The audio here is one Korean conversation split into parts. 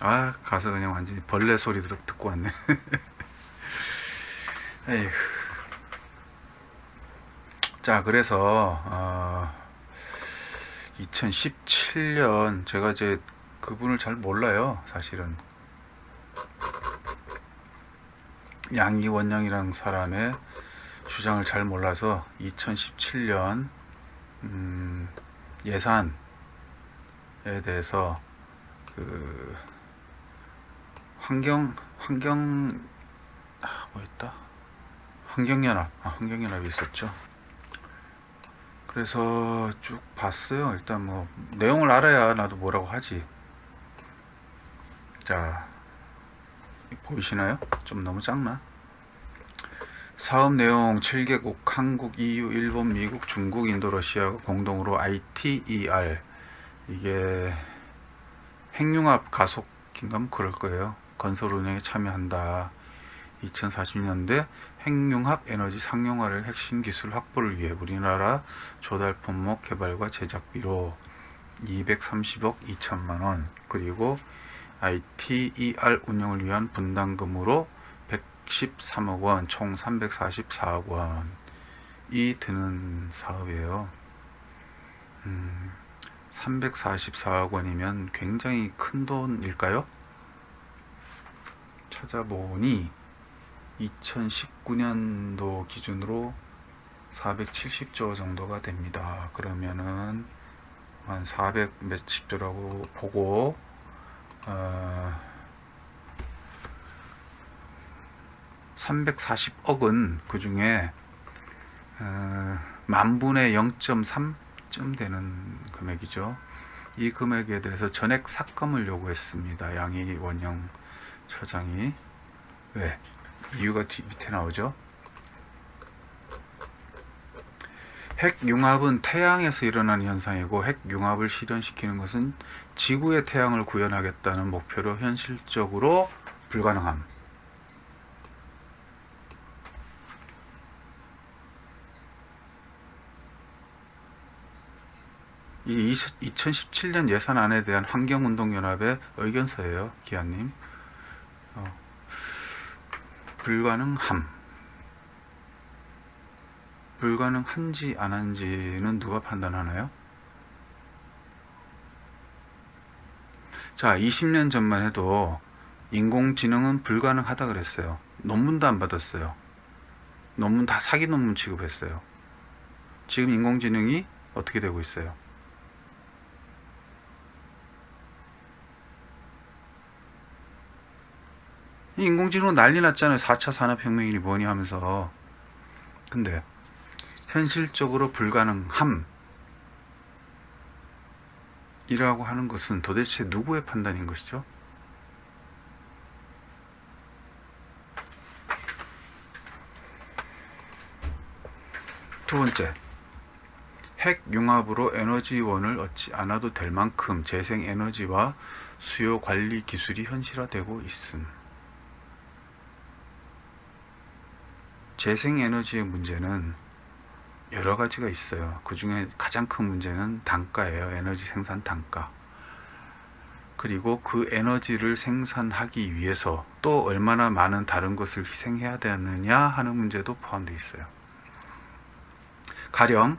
아, 가서 그냥 완전히 벌레 소리 듣고 왔네. 에휴. 자, 그래서 2017년 제가 이제 그분을 잘 몰라요. 사실은 양이원영이라는 사람의 주장을 잘 몰라서 2017년 예산에 대해서 그 환경 뭐였다? 환경연합이 있었죠. 그래서 쭉 봤어요. 일단 뭐 내용을 알아야 나도 뭐라고 하지. 자, 보이시나요? 좀 너무 작나? 사업 내용 7개국 한국, EU, 일본, 미국, 중국, 인도, 러시아가 공동으로 ITER, 이게 핵융합 가속인가 뭐 그럴 거예요. 건설 운영에 참여한다. 2040년대 핵융합 에너지 상용화를 핵심 기술 확보를 위해 우리나라 조달 품목 개발과 제작비로 230억 2천만 원, 그리고 ITER 운영을 위한 분담금으로 113억 원, 총 344억 원이 드는 사업이에요. 344억 원이면 굉장히 큰 돈일까요? 찾아보니 2019년도 기준으로 470조 정도가 됩니다. 그러면은 한 400 몇십 조라고 보고 340억은 그 중에 만분의 0.3쯤 되는 금액이죠. 이 금액에 대해서 전액 삭감을 요구했습니다. 양이원영 처장이. 왜? 이유가 밑에 나오죠. 핵융합은 태양에서 일어나는 현상이고, 핵융합을 실현시키는 것은 지구의 태양을 구현하겠다는 목표로 현실적으로 불가능함. 이 2017년 예산안에 대한 환경운동연합의 의견서예요, 기아님. 불가능함. 불가능한지 안 한지는 누가 판단하나요? 자, 20년 전만 해도 인공지능은 불가능하다 그랬어요. 논문도 안 받았어요. 논문 다 사기 논문 취급했어요. 지금 인공지능이 어떻게 되고 있어요? 인공지능 난리 났잖아요. 4차 산업혁명이니 뭐니 하면서. 근데 현실적으로 불가능함이라고 하는 것은 도대체 누구의 판단인 것이죠? 두 번째, 핵융합으로 에너지원을 얻지 않아도 될 만큼 재생에너지와 수요 관리 기술이 현실화되고 있음. 재생에너지의 문제는 여러 가지가 있어요. 그 중에 가장 큰 문제는 단가예요. 에너지 생산 단가. 그리고 그 에너지를 생산하기 위해서 또 얼마나 많은 다른 것을 희생해야 되느냐 하는 문제도 포함되어 있어요. 가령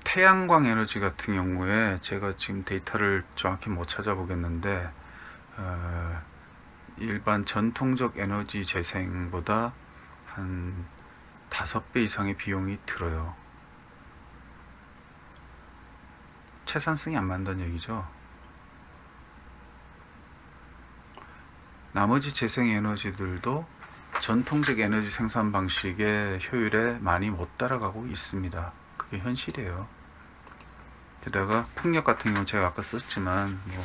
태양광 에너지 같은 경우에 제가 지금 데이터를 정확히 못 찾아보겠는데 일반 전통적 에너지 재생보다 한 5배 이상의 비용이 들어요. 채산성이 안 맞는다는 얘기죠. 나머지 재생에너지들도 전통적 에너지 생산 방식의 효율에 많이 못 따라가고 있습니다. 그게 현실이에요. 게다가 풍력 같은 경우 제가 아까 썼지만 뭐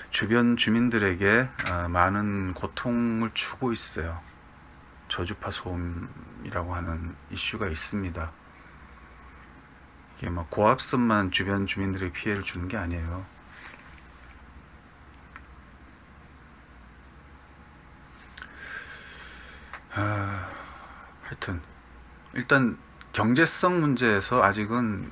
주변 주민들에게 많은 고통을 주고 있어요. 저주파 소음이라고 하는 이슈가 있습니다. 이게 뭐 고압선만 주변 주민들에게 피해를 주는 게 아니에요. 하여튼 일단 경제성 문제에서 아직은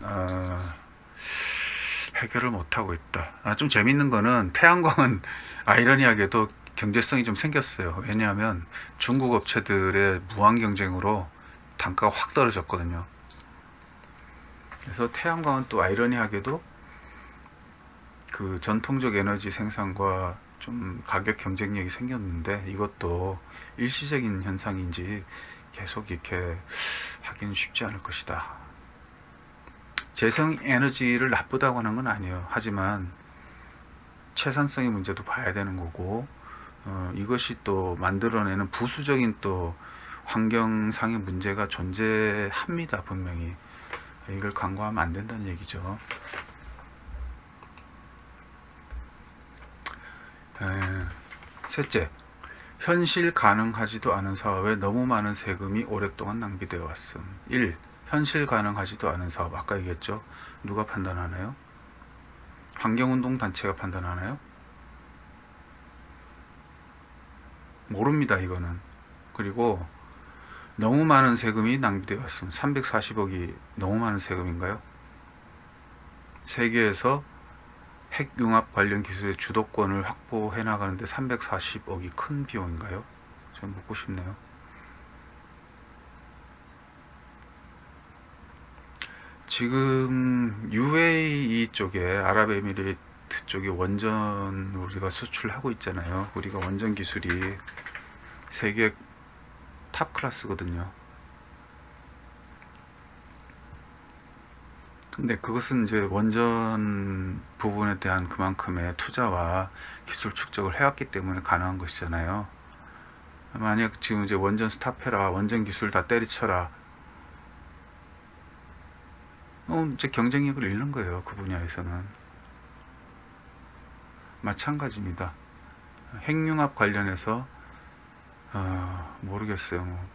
해결을 못하고 있다. 좀 재밌는 거는 태양광은 아이러니하게도 경제성이 좀 생겼어요. 왜냐하면 중국 업체들의 무한 경쟁으로 단가가 확 떨어졌거든요. 그래서 태양광은 또 아이러니하게도 그 전통적 에너지 생산과 좀 가격 경쟁력이 생겼는데, 이것도 일시적인 현상인지 계속 이렇게 하기는 쉽지 않을 것이다. 재생 에너지를 나쁘다고 하는 건 아니에요. 하지만 채산성의 문제도 봐야 되는 거고, 이것이 또 만들어내는 부수적인 또 환경상의 문제가 존재합니다. 분명히 이걸 간과하면 안 된다는 얘기죠. 셋째, 현실 가능하지도 않은 사업에 너무 많은 세금이 오랫동안 낭비되어 왔음. 1. 현실 가능하지도 않은 사업, 아까 얘기했죠. 누가 판단하나요? 환경운동단체가 판단하나요? 모릅니다, 이거는. 그리고 너무 많은 세금이 낭비되어 왔음. 340억이 너무 많은 세금인가요? 세계에서 핵융합 관련 기술의 주도권을 확보해 나가는데 340억이 큰 비용인가요? 좀 묻고 싶네요. 지금 UAE 쪽에, 아랍에미리트 쪽에 원전 우리가 수출하고 있잖아요. 우리가 원전 기술이 세계 탑 클래스거든요. 근데 그것은 이제 원전 부분에 대한 그만큼의 투자와 기술 축적을 해왔기 때문에 가능한 것이잖아요. 만약 지금 이제 원전 스탑해라, 원전 기술 다 때리쳐라, 이제 경쟁력을 잃는 거예요. 그 분야에서는. 마찬가지입니다. 핵융합 관련해서 모르겠어요.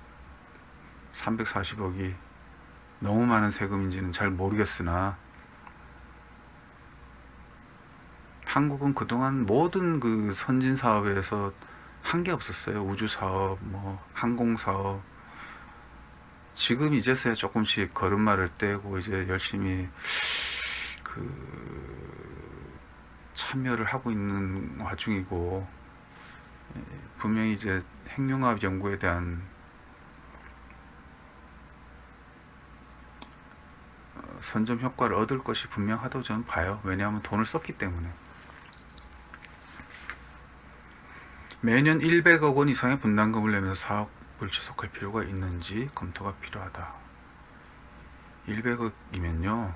340억이 너무 많은 세금인지는 잘 모르겠으나, 한국은 그동안 모든 그 선진 사업에서 한 게 없었어요. 우주 사업, 뭐 항공 사업. 지금 이제서야 조금씩 걸음마를 떼고 이제 열심히 참여를 하고 있는 와중이고, 분명히 이제 핵융합 연구에 대한 선점 효과를 얻을 것이 분명하다고 저는 봐요. 왜냐하면 돈을 썼기 때문에. 매년 100억 원 이상의 분담금을 내면서 사업을 지속할 필요가 있는지 검토가 필요하다. 100억이면요,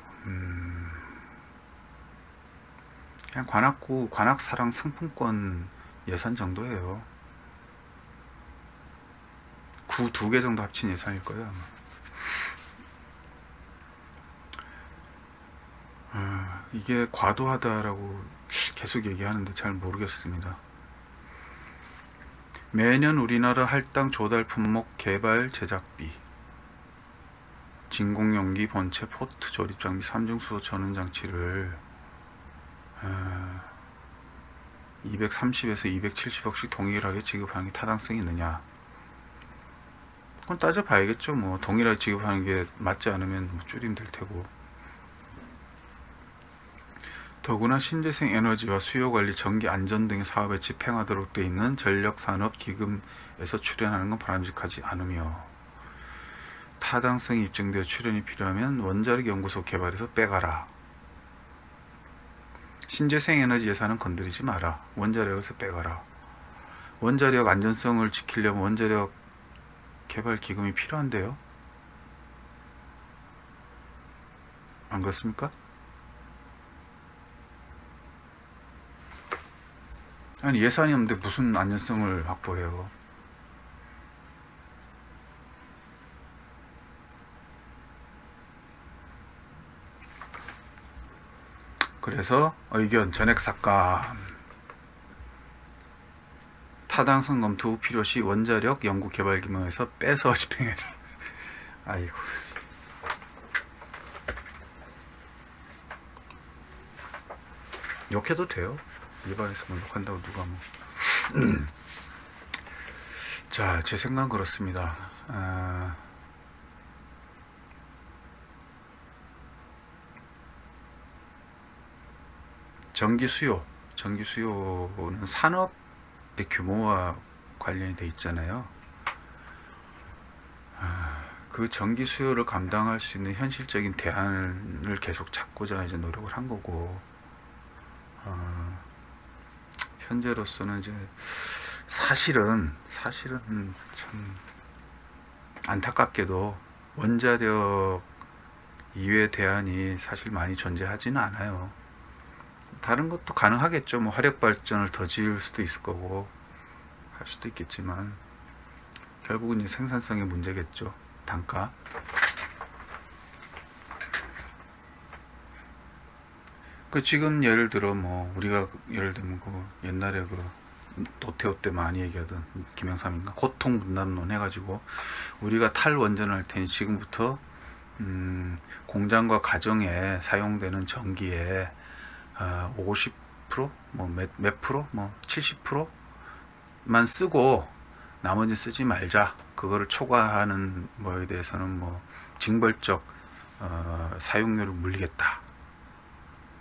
그냥 관악구 관악사랑 상품권 예산 정도예요. 구 2개 정도 합친 예산일 거예요, 아마. 이게 과도하다라고 계속 얘기하는데 잘 모르겠습니다. 매년 우리나라 할당 조달 품목 개발 제작비, 진공용기 본체 포트 조립 장비 3중 수소 전원 장치를 230에서 270억씩 동일하게 지급하는 게 타당성이 있느냐? 그건 따져봐야겠죠. 뭐 동일하게 지급하는 게 맞지 않으면 뭐 줄이면 될 테고. 더구나 신재생 에너지와 수요관리, 전기 안전 등의 사업에 집행하도록 되어 있는 전력산업기금에서 출연하는 건 바람직하지 않으며, 타당성이 입증되어 출연이 필요하면 원자력 연구소 개발에서 빼가라. 신재생 에너지 예산은 건드리지 마라. 원자력에서 빼가라. 원자력 안전성을 지키려면 원자력 개발 기금이 필요한데요. 안 그렇습니까? 아니, 예산이 없는데 무슨 안전성을 확보해요? 그래서 의견 전액 삭감. 타당성 검토 후 필요시 원자력 연구 개발 기금에서 빼서 집행해라. 아이고. 욕해도 돼요. 일반에서 뭐 욕한다고 누가 뭐. 자, 제 생각은 그렇습니다. 전기 수요는 산업의 규모와 관련이 돼 있잖아요. 그 전기 수요를 감당할 수 있는 현실적인 대안을 계속 찾고자 이제 노력을 한 거고, 현재로서는 이제 사실은 참 안타깝게도 원자력 이외의 대안이 사실 많이 존재하지는 않아요. 다른 것도 가능하겠죠. 뭐 화력 발전을 더 지을 수도 있을 거고 할 수도 있겠지만 결국은 이 생산성의 문제겠죠. 단가. 그 지금 예를 들어 뭐 우리가 예를 들면 그 옛날에 그 노태우 때 많이 얘기하던 김영삼인가 고통 분담론 해가지고 우리가 탈원전을 할 테니 지금부터 공장과 가정에 사용되는 전기에 50% 뭐 몇 프로 뭐 70%만 쓰고 나머지 쓰지 말자. 그거를 초과하는 뭐에 대해서는 뭐 징벌적 사용료를 물리겠다.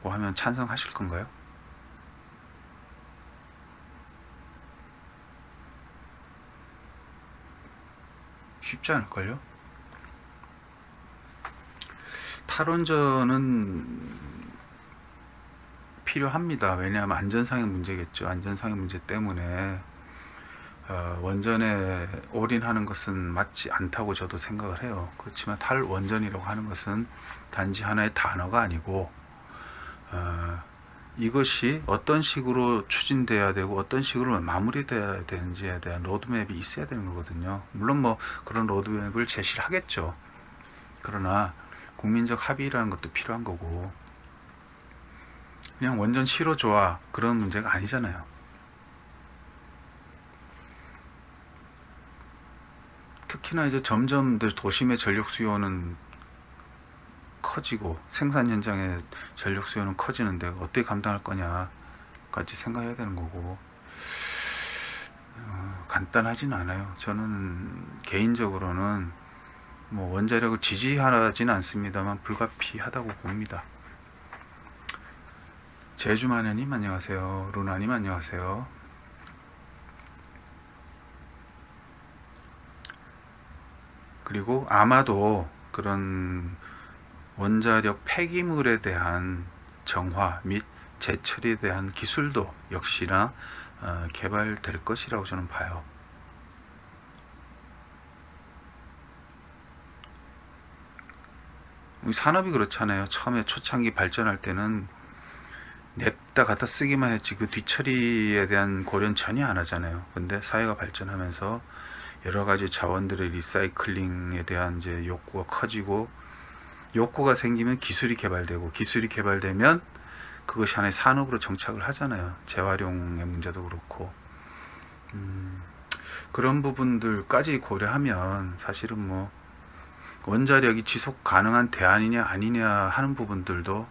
뭐 하면 찬성하실 건가요? 쉽지 않을걸요? 탈원전은 필요합니다. 왜냐하면 안전상의 문제겠죠. 안전상의 문제 때문에 원전에 올인하는 것은 맞지 않다고 저도 생각을 해요. 그렇지만 탈원전이라고 하는 것은 단지 하나의 단어가 아니고 이것이 어떤 식으로 추진돼야 되고 어떤 식으로 마무리돼야 되는지에 대한 로드맵이 있어야 되는 거거든요. 물론 뭐 그런 로드맵을 제시를 하겠죠. 그러나 국민적 합의라는 것도 필요한 거고 그냥 원전 싫어 좋아 그런 문제가 아니잖아요. 특히나 이제 점점 도심의 전력 수요는 커지고 생산 현장의 전력 수요는 커지는데 어떻게 감당할 거냐까지 생각해야 되는 거고 간단하진 않아요. 저는 개인적으로는 뭐 원자력을 지지하지는 않습니다만 불가피하다고 봅니다. 제주마녀님 안녕하세요. 루나님 안녕하세요. 그리고 아마도 그런 원자력 폐기물에 대한 정화 및 재처리에 대한 기술도 역시나 개발될 것이라고 저는 봐요. 산업이 그렇잖아요. 처음에 초창기 발전할 때는 냅다 갖다 쓰기만 했지 그 뒤처리에 대한 고려는 전혀 안 하잖아요. 근데 사회가 발전하면서 여러 가지 자원들의 리사이클링에 대한 이제 욕구가 커지고 욕구가 생기면 기술이 개발되고 기술이 개발되면 그것이 하나의 산업으로 정착을 하잖아요. 재활용의 문제도 그렇고 그런 부분들까지 고려하면 사실은 뭐 원자력이 지속 가능한 대안이냐 아니냐 하는 부분들도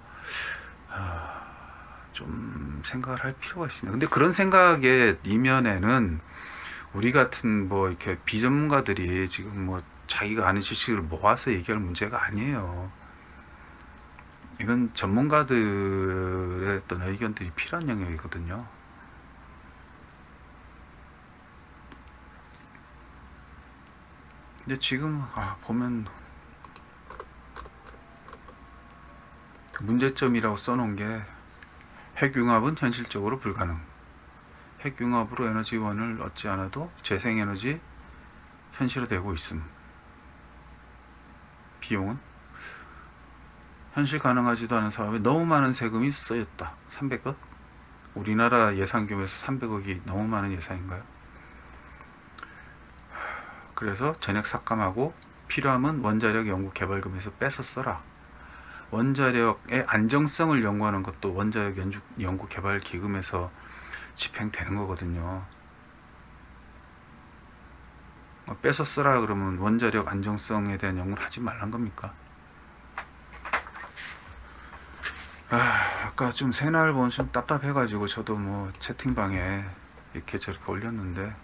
좀 생각을 할 필요가 있습니다. 근데 그런 생각의 이면에는 우리 같은 뭐 이렇게 비전문가들이 지금 뭐 자기가 아는 지식을 모아서 얘기할 문제가 아니에요. 이건 전문가들의 어떤 의견들이 필요한 영역이거든요. 근데 지금 보면 문제점이라고 써놓은 게 핵융합은 현실적으로 불가능. 핵융합으로 에너지원을 얻지 않아도 재생에너지 현실화되고 있음. 비용은 현실 가능하지도 않은 사업에 너무 많은 세금이 쓰였다. 300억? 우리나라 예산 규모에서 300억이 너무 많은 예산인가요? 그래서 전액 삭감하고 필요하면 원자력 연구개발금에서 빼서 써라. 원자력의 안정성을 연구하는 것도 원자력 연구개발기금에서 집행되는 거거든요. 빼서 쓰라 그러면 원자력 안정성에 대한 연구를 하지 말란 겁니까? 아까 좀 새날 보면 좀 답답해가지고 저도 뭐 채팅방에 이렇게 저렇게 올렸는데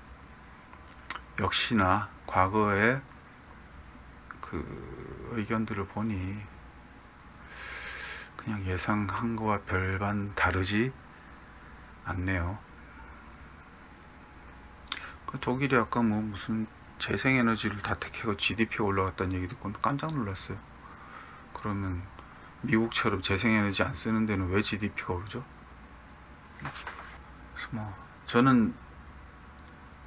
역시나 과거의 그 의견들을 보니 그냥 예상한 거와 별반 다르지 않네요. 독일이 아까 뭐 무슨 재생에너지를 다 택하고 GDP가 올라갔다는 얘기 듣고 깜짝 놀랐어요. 그러면 미국처럼 재생에너지 안 쓰는 데는 왜 GDP가 오르죠? 그래서 뭐 저는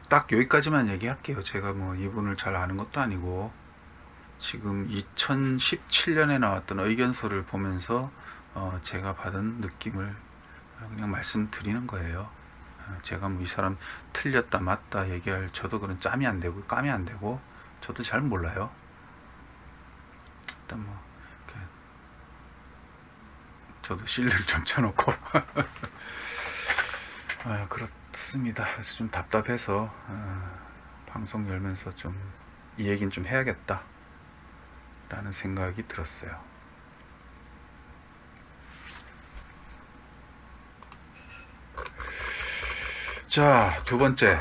딱 여기까지만 얘기할게요. 제가 뭐 이분을 잘 아는 것도 아니고 지금 2017년에 나왔던 의견서를 보면서 제가 받은 느낌을 그냥 말씀드리는 거예요. 제가 뭐 이 사람 틀렸다 맞다 얘기할 저도 그런 짬이 안 되고 감이 안 되고 저도 잘 몰라요. 일단 뭐 이렇게 저도 실드를 좀 쳐놓고 그렇습니다. 그래서 좀 답답해서 방송 열면서 좀 이 얘기는 좀 해야겠다 라는 생각이 들었어요. 자, 두 번째